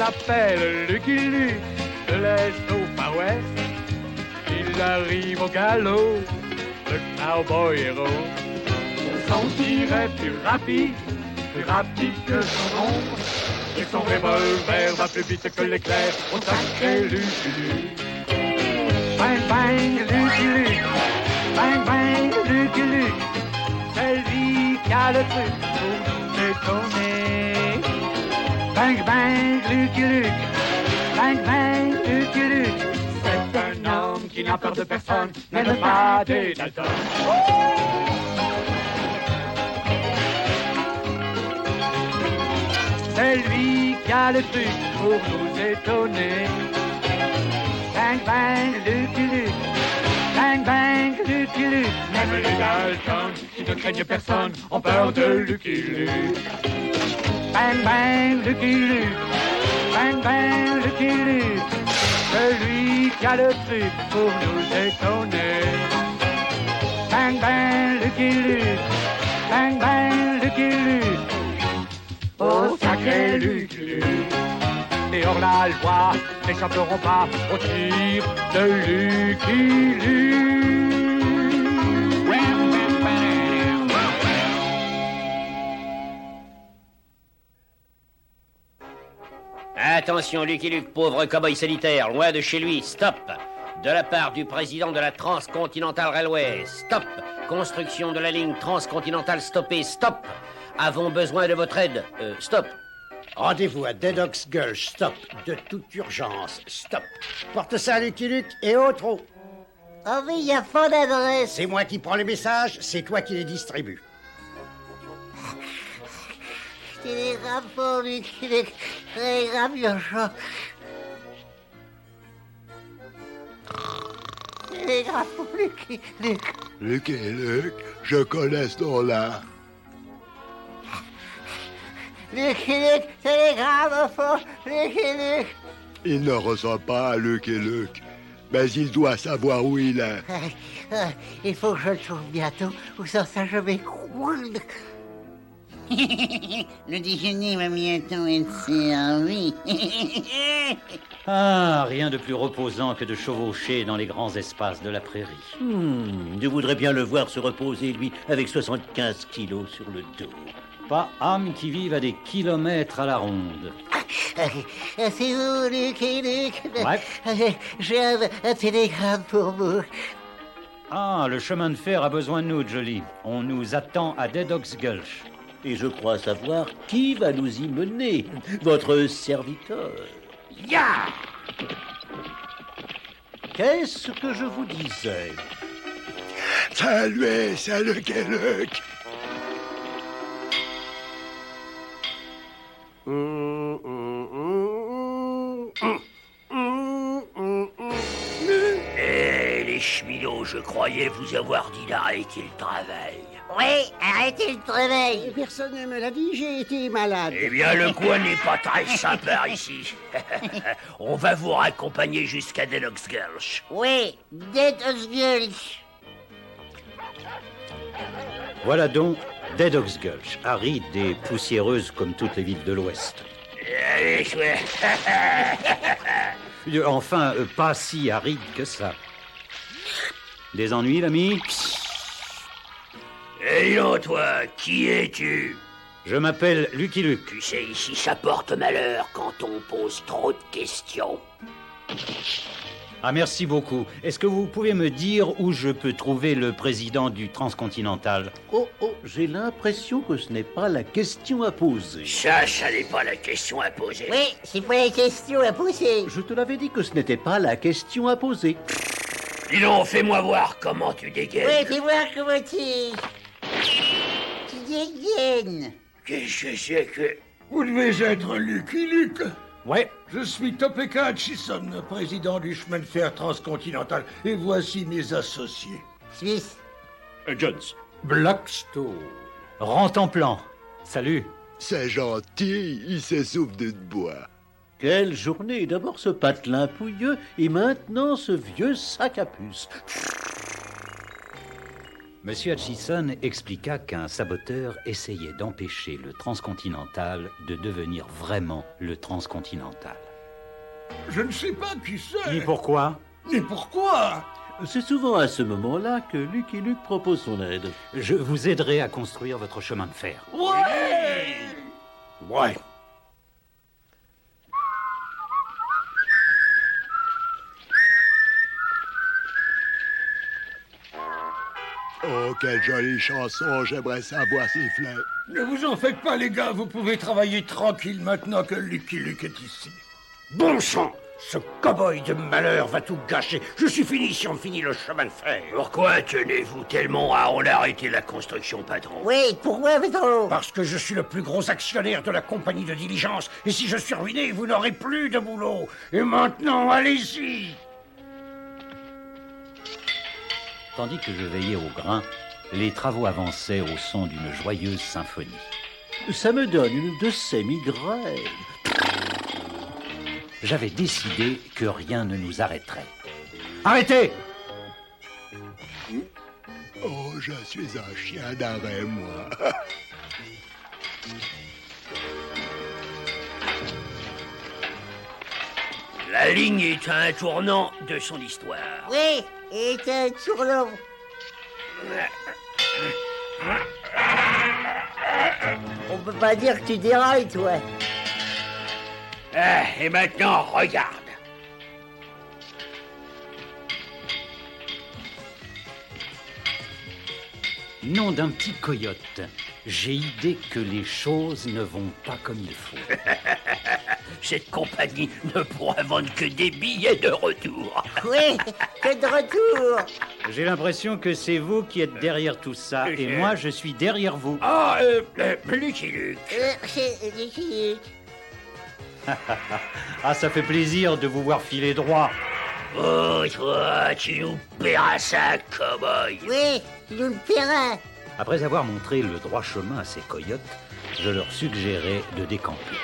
l'appelle Lucky Luke, de l'Est au Far West. Il arrive au galop, le cowboy héros. Son tir est plus rapide que son ombre. Et son revolver va plus vite que l'éclair au sacré Lucky Luke. Bang bang Lucky Luke, bang bang Lucky Luke. C'est lui qui a le truc pour nous étonner. Bang bang Lucky Luke, bang bang Lucky Luke. C'est un homme qui n'a peur de personne, même pas des Dalton. C'est lui qui a le truc pour nous étonner. Bang bang Lucky Luke, bang bang Lucky Luke. Même les Dalton qui ne craignent personne ont peur de Lucky Luke. Bang bang Lucky Luke, bang bang Lucky Luke. Celui qui a le truc pour nous étonner. Bang bang Lucky Luke, bang bang Lucky Luke. Oh sacré Lucky Luke. Et hors la loi n'échapperont pas au tir de Lucky Luke. Attention, Lucky Luke, pauvre cow-boy solitaire, loin de chez lui, stop. De la part du président de la Transcontinental Railway, stop. Construction de la ligne transcontinentale stoppée, stop. Avons besoin de votre aide, stop. Rendez-vous à Dead Ox Gulch, stop. De toute urgence, stop. Porte ça à Lucky Luke et autres. Oh oui, il y a pas d'adresse. C'est moi qui prends les messages, c'est toi qui les distribues. Télégramme pour Lucky Luke, télégramme urgent. Télégramme pour Lucky Luke. Lucky Luke, je connais ce nom-là. Lucky Luke, télégramme pour Lucky Luke. Il ne ressemble pas à Lucky Luke, mais il doit savoir où il est. Il faut que je le trouve bientôt, ou sans ça je vais croire. Le déjeuner va bientôt être servi. Ah, rien de plus reposant que de chevaucher dans les grands espaces de la prairie. Je voudrais bien le voir se reposer, lui, avec 75 kilos sur le dos. Pas âme qui vive à des kilomètres à la ronde. C'est vous, Lucky Luke. Ouais. J'ai un télégramme pour vous. Ah, le chemin de fer a besoin de nous, Jolie. On nous attend à Dead Ox Gulch. Et je crois savoir qui va nous y mener. Votre serviteur. Ya! Qu'est-ce que je vous disais? C'est lui, c'est Lucky Luke. Les cheminots, je croyais vous avoir dit d'arrêter le travail. Oui, arrêtez le travail. Personne ne me l'a dit, j'ai été malade. Eh bien, le coin n'est pas très simple par ici. On va vous raccompagner jusqu'à Dead Ox Gulch. Oui, Dead Ox Gulch. Voilà donc Dead Ox Gulch, aride et poussiéreuse comme toutes les villes de l'Ouest. Allez, chouette. Enfin, pas si aride que ça. Des ennuis, l'ami? Et non, toi, qui es-tu? Je m'appelle Lucky Luke. Tu sais, ici, ça porte malheur quand on pose trop de questions. Ah, merci beaucoup. Est-ce que vous pouvez me dire où je peux trouver le président du Transcontinental? Oh, j'ai l'impression que ce n'est pas la question à poser. Ça n'est pas la question à poser. Oui, c'est pas la question à poser. Je te l'avais dit que ce n'était pas la question à poser. Dis donc, fais-moi voir comment tu dégaines. Oui, fais voir comment tu dégaines. Qu'est-ce que c'est que... Vous devez être Lucky Luke. Ouais. Je suis Topeka Hutchison, président du chemin de fer transcontinental, et voici mes associés. Smith. Jones. Blackstone. Rantanplan. Salut. C'est gentil, il s'essouffle de bois. Quelle journée! D'abord ce patelin pouilleux, et maintenant ce vieux sac à puce. Monsieur Hutchison expliqua qu'un saboteur essayait d'empêcher le transcontinental de devenir vraiment le transcontinental. Je ne sais pas qui c'est. Ni pourquoi. Mais pourquoi? C'est souvent à ce moment-là que Lucky Luke propose son aide. Je vous aiderai à construire votre chemin de fer. Ouais. Ouais. Oh, quelle jolie chanson, j'aimerais savoir siffler. Ne vous en faites pas, les gars, vous pouvez travailler tranquille maintenant que Lucky Luke est ici. Bon sang! Ce cow-boy de malheur va tout gâcher. Je suis fini si on finit le chemin de fer. Pourquoi tenez-vous tellement à en arrêter la construction, patron? Oui, pourquoi, patron? Parce que je suis le plus gros actionnaire de la compagnie de diligence. Et si je suis ruiné, vous n'aurez plus de boulot. Et maintenant, allez-y! Tandis que je veillais au grain, les travaux avançaient au son d'une joyeuse symphonie. Ça me donne une de ces migraines. J'avais décidé que rien ne nous arrêterait. Arrêtez! Oh, je suis un chien d'arrêt, moi. La ligne est à un tournant de son histoire. Oui, et un tournant. On peut pas dire que tu dérailles, toi. Ah, et maintenant, regarde. Nom d'un petit coyote, j'ai idée que les choses ne vont pas comme il faut. Cette compagnie ne pourra vendre que des billets de retour. Oui, que de retour. J'ai l'impression que c'est vous qui êtes derrière tout ça, et moi je suis derrière vous. Ah, Lucky Luke. C'est Lucky Luke. Ah, ça fait plaisir de vous voir filer droit. Oh, toi, tu nous paieras ça, cow-boy. Oui, tu nous le paieras. Après avoir montré le droit chemin à ces coyotes, je leur suggérais de décamper.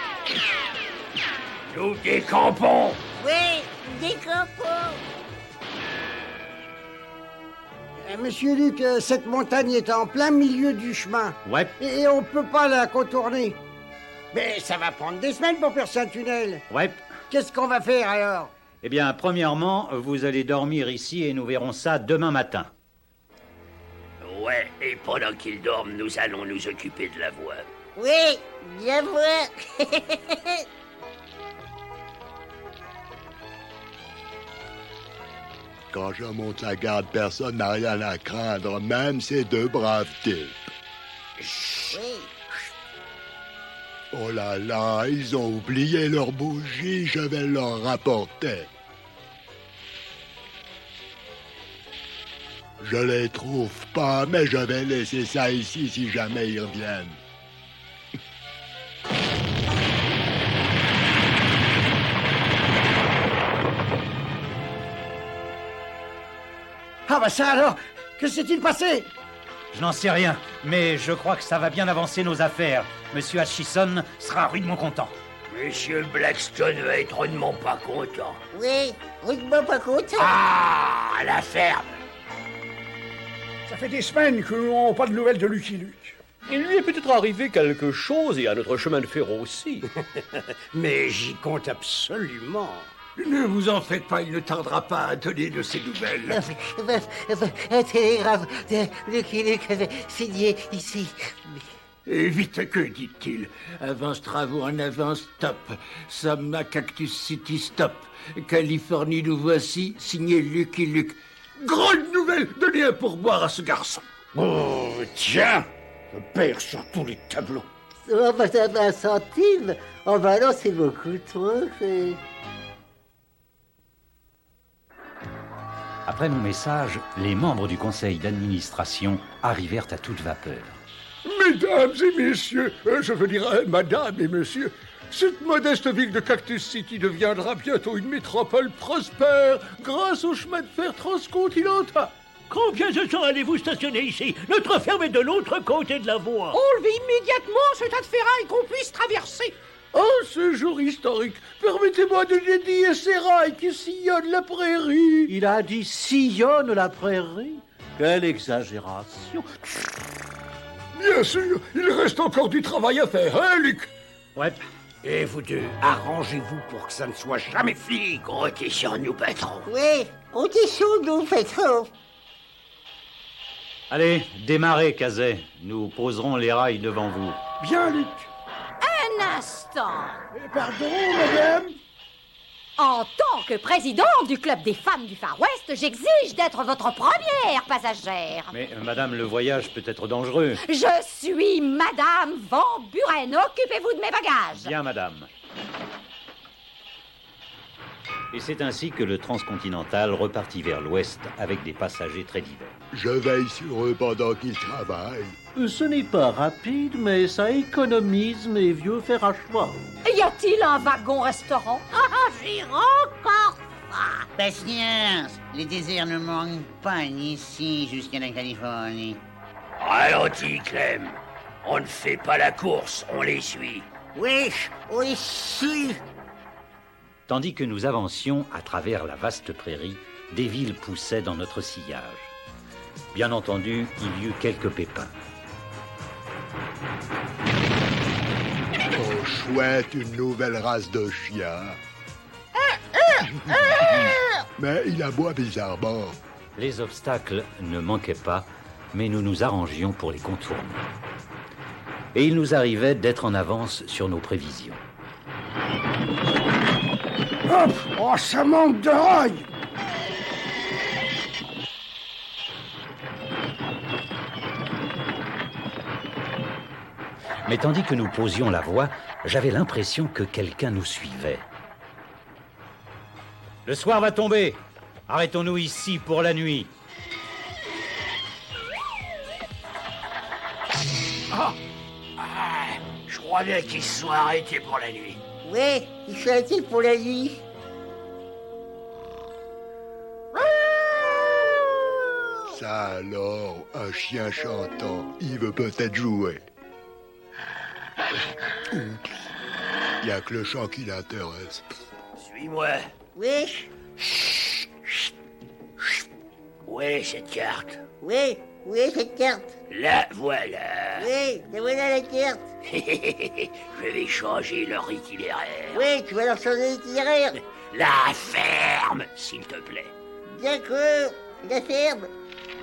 Nous décampons. Oui, décampons. Monsieur Luc, cette montagne est en plein milieu du chemin. Ouais. Et on peut pas la contourner. Mais ça va prendre des semaines pour percer un tunnel. Ouais. Qu'est-ce qu'on va faire alors? Eh bien, premièrement, vous allez dormir ici et nous verrons ça demain matin. Ouais, et pendant qu'ils dorment, nous allons nous occuper de la voie. Oui, bien voir. Quand je monte la garde, personne n'a rien à craindre, même ces deux braves types. Oui. Oh là là, ils ont oublié leur bougie, je vais leur rapporter. Je les trouve pas, mais je vais laisser ça ici si jamais ils reviennent. Ah bah ça alors, que s'est-il passé? Je n'en sais rien, mais je crois que ça va bien avancer nos affaires. Monsieur Hutchison sera rudement content. Monsieur Blackstone va être rudement pas content. Oui, rudement pas content. Ah, la ferme. Ça fait des semaines que nous n'avons pas de nouvelles de Lucky Luke. Il lui est peut-être arrivé quelque chose et à notre chemin de fer aussi. Mais j'y compte absolument. Ne vous en faites pas, il ne tardera pas à donner de ses nouvelles. Un télégraphe de Lucky Luke signé ici. Et vite que, dit-il. Avance travaux en avance, stop. Somme à Cactus City, stop. Californie, nous voici, signé Lucky Luke. Grande nouvelle, donnez un pourboire à ce garçon. Oh, tiens, je perds sur tous les tableaux. Oh, bah, ça va un centime. Oh, bah non, c'est beaucoup trop. Après mon message, les membres du conseil d'administration arrivèrent à toute vapeur. Mesdames et messieurs, je veux dire madame et monsieur, cette modeste ville de Cactus City deviendra bientôt une métropole prospère grâce au chemin de fer transcontinental. Combien de temps allez-vous stationner ici? Notre ferme est de l'autre côté de la voie. Enlevez immédiatement ce tas de ferraille qu'on puisse traverser. En ce jour historique, permettez-moi de dédier ces rails qui sillonnent la prairie. Il a dit sillonne la prairie. Quelle exagération. Bien sûr, il reste encore du travail à faire, hein, Luc? Ouais. Et vous deux, arrangez-vous pour que ça ne soit jamais fini. Comptez sur nous, patron. Oui, comptez sur nous, patron. Allez, démarrez, Cazet. Nous poserons les rails devant vous. Bien, Luc. Un instant. Pardon, madame. En tant que président du club des femmes du Far West, j'exige d'être votre première passagère. Mais, madame, le voyage peut être dangereux. Je suis Madame Van Buren. Occupez-vous de mes bagages. Bien, madame. Et c'est ainsi que le Transcontinental repartit vers l'ouest avec des passagers très divers. Je veille sur eux pendant qu'ils travaillent. Ce n'est pas rapide, mais ça économise mes vieux fers à cheval. Y a-t-il un wagon-restaurant? J'ai encore faim. Patience, les déserts ne manquent pas ici jusqu'à la Californie. Ralentis, Clem. On ne fait pas la course, on les suit. Wesh, on les suit. Tandis que nous avancions à travers la vaste prairie, des villes poussaient dans notre sillage. Bien entendu, il y eut quelques pépins. Oh, chouette, une nouvelle race de chien. Mais il aboie bizarrement. Les obstacles ne manquaient pas, mais nous nous arrangions pour les contourner. Et il nous arrivait d'être en avance sur nos prévisions. Hop! Oh, ça manque de rail! Mais tandis que nous posions la voie, j'avais l'impression que quelqu'un nous suivait. Le soir va tomber. Arrêtons-nous ici pour la nuit. Je crois bien qu'ils se sont arrêtés pour la nuit. Oui, ils sont arrêtés pour la nuit. Ça alors, un chien chantant, il veut peut-être jouer. Il n'y a que le chant qui l'intéresse. Suis-moi. Oui, Où est cette carte? oui, cette carte. La voilà. Oui, c'est voilà la carte. Je vais changer leur itinéraire. Oui, tu vas leur changer l'itinéraire. La ferme, s'il te plaît. D'accord, la ferme.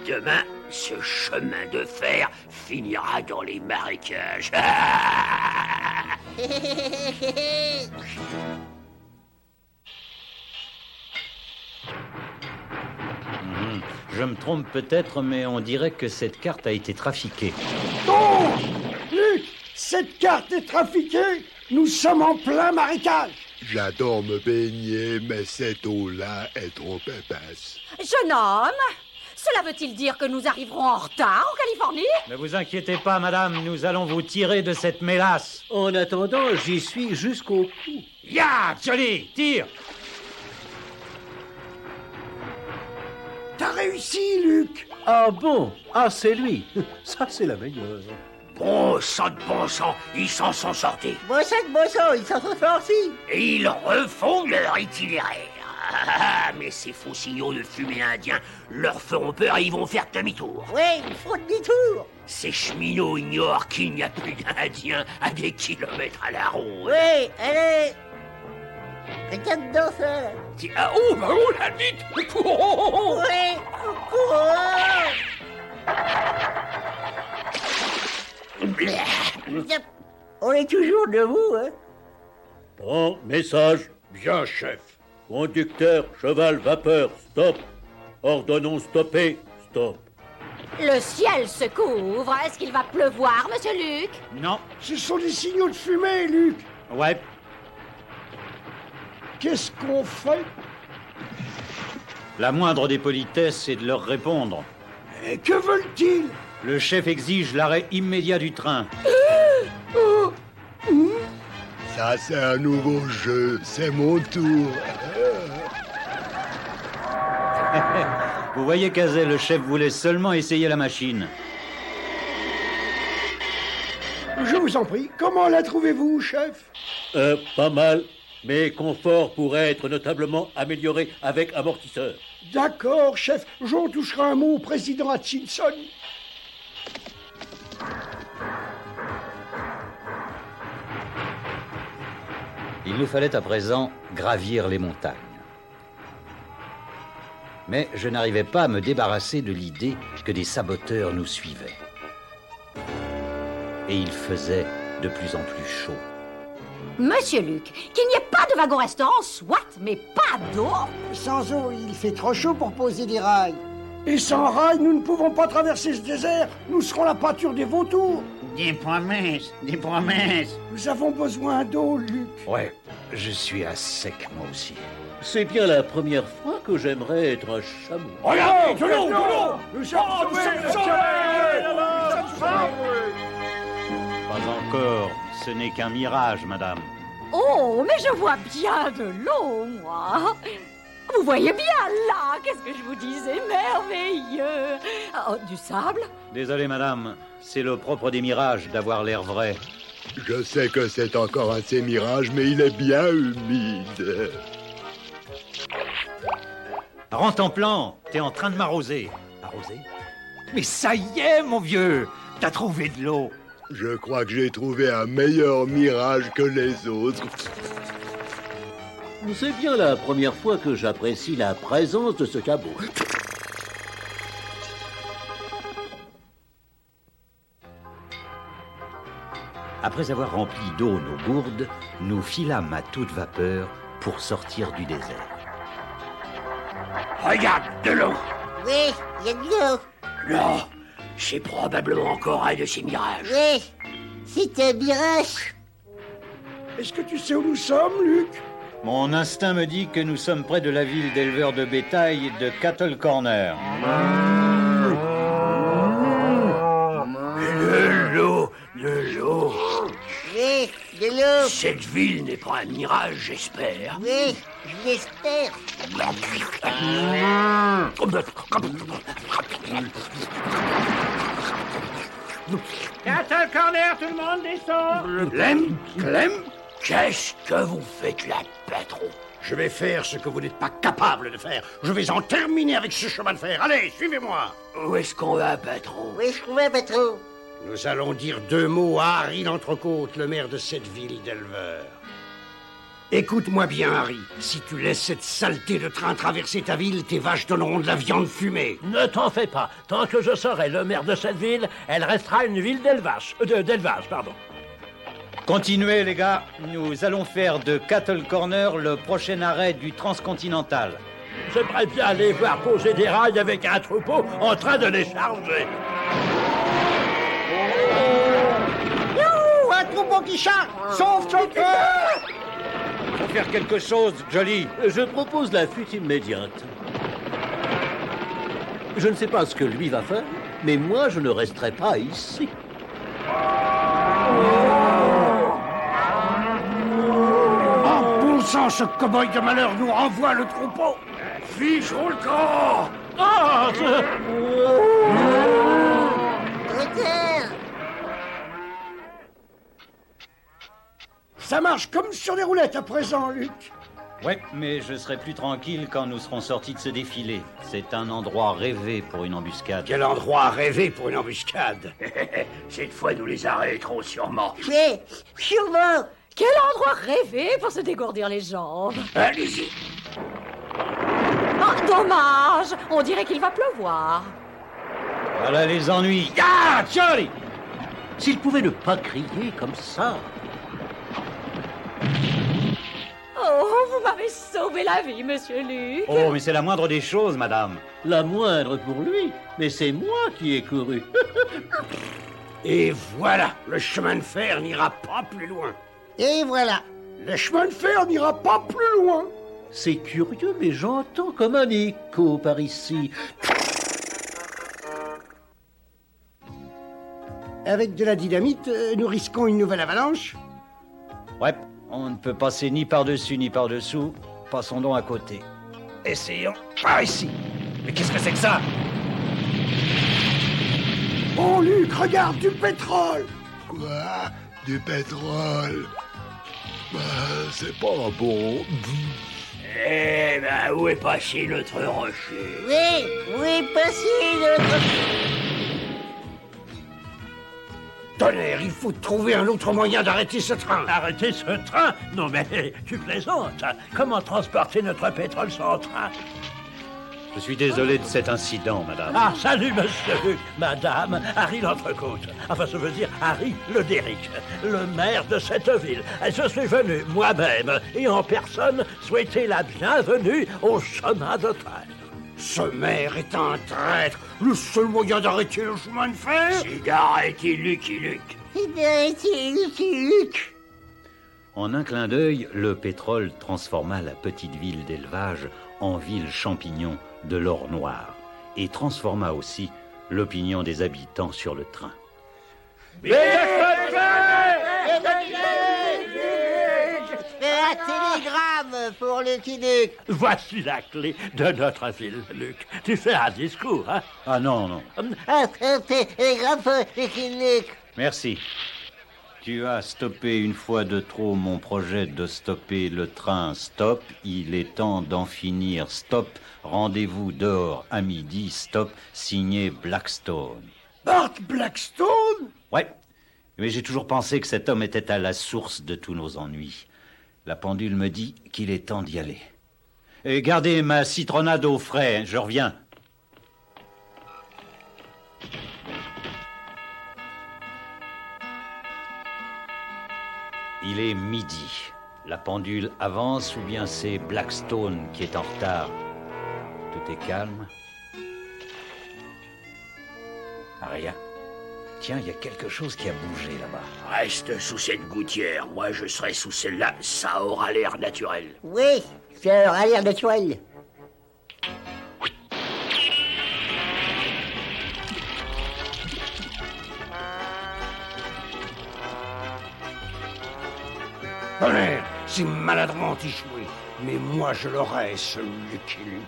Demain, ce chemin de fer finira dans les marécages. Je me trompe peut-être, mais on dirait que cette carte a été trafiquée. Non! Luc, cette carte est trafiquée! Nous sommes en plein marécage! J'adore me baigner, mais cette eau-là est trop épaisse. Jeune homme, cela veut-il dire que nous arriverons en retard en Californie? Ne vous inquiétez pas, madame, nous allons vous tirer de cette mélasse. En attendant, j'y suis jusqu'au cou. Ya, Johnny, tire! T'as réussi, Luc! Ah bon? Ah, c'est lui. Ça, c'est la meilleure. Bon sang de bon sang, ils s'en sont sortis. Bon sang, ils s'en sont sortis. Et ils refont leur itinéraire. Ah, mais ces faux signaux de fumée indien leur feront peur et ils vont faire demi-tour. Oui, ils font demi-tour. Ces cheminots ignorent qu'il n'y a plus d'Indiens à des kilomètres à la ronde. Oui, allez. Regarde dans ça. Ah, oh, bah oh, la vite. Oh. Oui, courons. On est toujours debout, hein? Bon, message. Bien, chef. Conducteur, cheval, vapeur, stop. Ordonnons stopper, stop. Le ciel se couvre. Est-ce qu'il va pleuvoir, monsieur Luc? Non. Ce sont des signaux de fumée, Luc! Ouais. Qu'est-ce qu'on fait? La moindre des politesses, c'est de leur répondre. Et que veulent-ils? Le chef exige l'arrêt immédiat du train. Ça, c'est un nouveau jeu. C'est mon tour. Vous voyez, Cazet, le chef voulait seulement essayer la machine. Je vous en prie, comment la trouvez-vous, chef? Pas mal, mais confort pourrait être notablement amélioré avec amortisseur. D'accord, chef, j'en toucherai un mot au président Hutchinson. Il nous fallait à présent gravir les montagnes. Mais je n'arrivais pas à me débarrasser de l'idée que des saboteurs nous suivaient. Et il faisait de plus en plus chaud. Monsieur Luc, qu'il n'y ait pas de wagon-restaurant, soit, mais pas d'eau. Sans eau, il fait trop chaud pour poser des rails. Et sans rails, nous ne pouvons pas traverser ce désert. Nous serons la pâture des vautours. Des promesses, des promesses. Nous avons besoin d'eau, Luc. Ouais, je suis à sec, moi aussi. C'est bien la première fois que j'aimerais être un chameau. Regardez, de l'eau, de l'eau. Nous sommes sauvés. Pas encore, ce n'est qu'un mirage, madame. Oh, mais je vois bien de l'eau, moi. Vous voyez bien, là, qu'est-ce que je vous disais, merveilleux. Oh, du sable? Désolé, madame, c'est le propre des mirages d'avoir l'air vrai. Je sais que c'est encore un de ces mirages, mais il est bien humide. Rentre en plan, t'es en train de m'arroser. Arroser? Mais ça y est, mon vieux, t'as trouvé de l'eau. Je crois que j'ai trouvé un meilleur mirage que les autres. C'est bien la première fois que j'apprécie la présence de ce cabot. Après avoir rempli d'eau nos gourdes, nous filâmes à toute vapeur pour sortir du désert. Regarde, de l'eau. Oui, il y a de l'eau. Non, c'est probablement encore un de ces mirages. Oui, c'est un mirage. Est-ce que tu sais où nous sommes, Luc? Mon instinct me dit que nous sommes près de la ville d'éleveurs de bétail de Cattle Corner. De l'eau, de l'eau. Oui, de l'eau. Cette ville n'est pas un mirage, j'espère. Oui, je l'espère. Cattle Corner, tout le monde descend. Clem, Qu'est-ce que vous faites là, patron? je vais faire ce que vous n'êtes pas capable de faire. Je vais en terminer avec ce chemin de fer. Allez, suivez-moi. Où est-ce qu'on va, patron? Oui, je trouvais, patron. Nous allons dire 2 mots à Harry l'Entrecôte, le maire de cette ville d'éleveurs. Écoute-moi bien, Harry. Si tu laisses cette saleté de train traverser ta ville, tes vaches donneront de la viande fumée. Ne t'en fais pas. Tant que je serai le maire de cette ville, elle restera une ville d'élevage. D'élevage, pardon. Continuez, les gars. Nous allons faire de Cattle Corner le prochain arrêt du Transcontinental. J'aimerais bien aller voir poser des rails avec un troupeau en train de les charger. Youhou, un troupeau qui charge. Sauve Joker. Faut faire quelque chose, Jolly. Je propose la fuite immédiate. Je ne sais pas ce que lui va faire, mais moi, je ne resterai pas ici. En bon sang, ce cow-boy de malheur nous renvoie le troupeau. Fichons le camp! Ah, Retard. Ça marche comme sur des roulettes à présent, Luc. Ouais, mais je serai plus tranquille quand nous serons sortis de ce défilé. C'est un endroit rêvé pour une embuscade. Quel endroit rêvé pour une embuscade. Cette fois, nous les arrêterons sûrement. Oui, sûrement. Quel endroit rêvé pour se dégourdir les jambes. Allez-y. Oh, dommage. On dirait qu'il va pleuvoir. Voilà les ennuis. Ah, Charlie! S'il pouvait ne pas crier comme ça. Oh, vous m'avez sauvé la vie, monsieur Luc. Oh, mais c'est la moindre des choses, madame. La moindre pour lui, mais c'est moi qui ai couru. Et voilà, le chemin de fer n'ira pas plus loin. Et voilà. Le chemin de fer n'ira pas plus loin. C'est curieux, mais j'entends comme un écho par ici. Avec de la dynamite, nous risquons une nouvelle avalanche. Ouais, on ne peut passer ni par-dessus ni par-dessous. Passons donc à côté. Essayons par ici. Mais qu'est-ce que c'est que ça? Oh, Luc, regarde, du pétrole. Quoi? Du pétrole? C'est pas bon. Eh ben, où est passé notre rocher? Oui, où est passé notre... Tonnerre, il faut trouver un autre moyen d'arrêter ce train. Arrêter ce train? Non mais tu plaisantes. Comment transporter notre pétrole sans train? Je suis désolé de cet incident, madame. Ah, salut, monsieur, madame, Harry l'Entrecôte. Enfin, ça veut dire Harry le Derrick, le maire de cette ville. Je suis venu moi-même et en personne souhaiter la bienvenue au chemin de train. Ce maire est un traître. Le seul moyen d'arrêter le chemin de fer, c'est d'arrêter Lucky Luke. C'est d'arrêter Lucky Luke. En un clin d'œil, le pétrole transforma la petite ville d'élevage en ville champignon de l'or noir et transforma aussi l'opinion des habitants sur le train. Un télégramme pour Lucky Luke. Voici la clé de notre ville, Luc. Tu fais un discours, hein? Ah non, non. Un télégramme pour Lucky Luke. Merci. Tu as stoppé une fois de trop mon projet de stopper le train. Stop, il est temps d'en finir. Stop, rendez-vous dehors à midi. Stop, signé Blackstone. Bart Blackstone? Ouais, mais j'ai toujours pensé que cet homme était à la source de tous nos ennuis. La pendule me dit qu'il est temps d'y aller. Et gardez ma citronnade au frais, je reviens. Il est midi. La pendule avance ou bien c'est Blackstone qui est en retard? Tout est calme. Rien. Tiens, il y a quelque chose qui a bougé là-bas. Reste sous cette gouttière. Moi, je serai sous celle-là. Ça aura l'air naturel. Oui, ça aura l'air naturel. Tonnerre, c'est maladroit échoué. Mais moi, je l'aurai, ce Lucky Luke.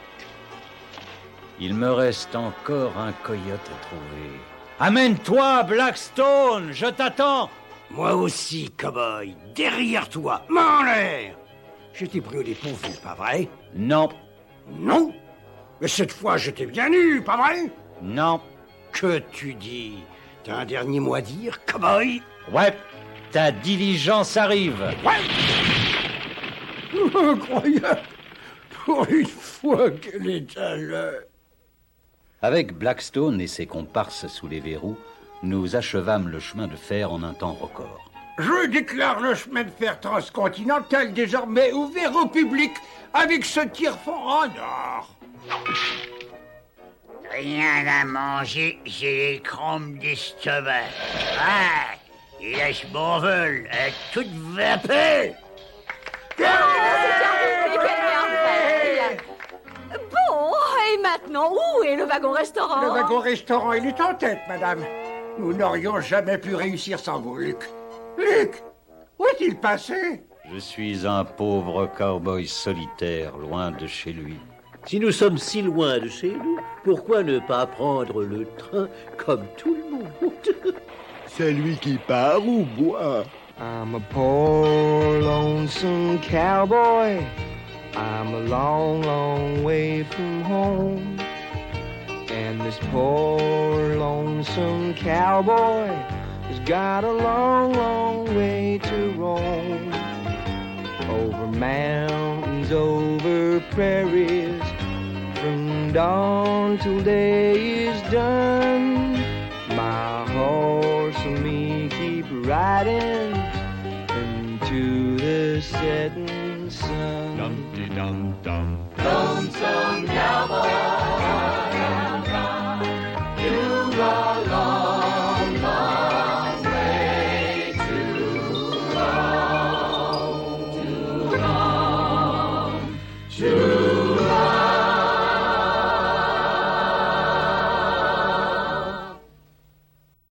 Il me reste encore un coyote à trouver. Amène-toi, Blackstone, je t'attends. Moi aussi, cow-boy, derrière toi, main en l'air. Je t'ai pris au dépourvu, pas vrai? Non. Non? Mais cette fois, je t'ai bien eu, pas vrai? Non. Que tu dis? T'as un dernier mot à dire, cow-boy? Ouais, ta diligence arrive. Ouais. Incroyable. Pour une fois qu'elle est à l'heure. Avec Blackstone et ses comparses sous les verrous, nous achevâmes le chemin de fer en un temps record. Je déclare le chemin de fer transcontinental désormais ouvert au public avec ce tire-fond en or. Rien à manger, j'ai les crampes d'estomac. Ah, et là, je m'envole à toute vapeur. Bon, et maintenant, où est le wagon-restaurant? Le wagon-restaurant, il est en tête, madame. Nous n'aurions jamais pu réussir sans vous, Luc. Luc, où est-il passé? Je suis un pauvre cow-boy solitaire, loin de chez lui. Si nous sommes si loin de chez nous, pourquoi ne pas prendre le train comme tout le monde? C'est lui qui part ou boit? I'm a poor lonesome cowboy. I'm a long, long way from home. And this poor lonesome cowboy has got a long, long way to roam. Over mountains, over prairies, from dawn till day is done. My horse and me keep riding into the setting sun. Dum-de-dum-dum. Lonesome cowboy.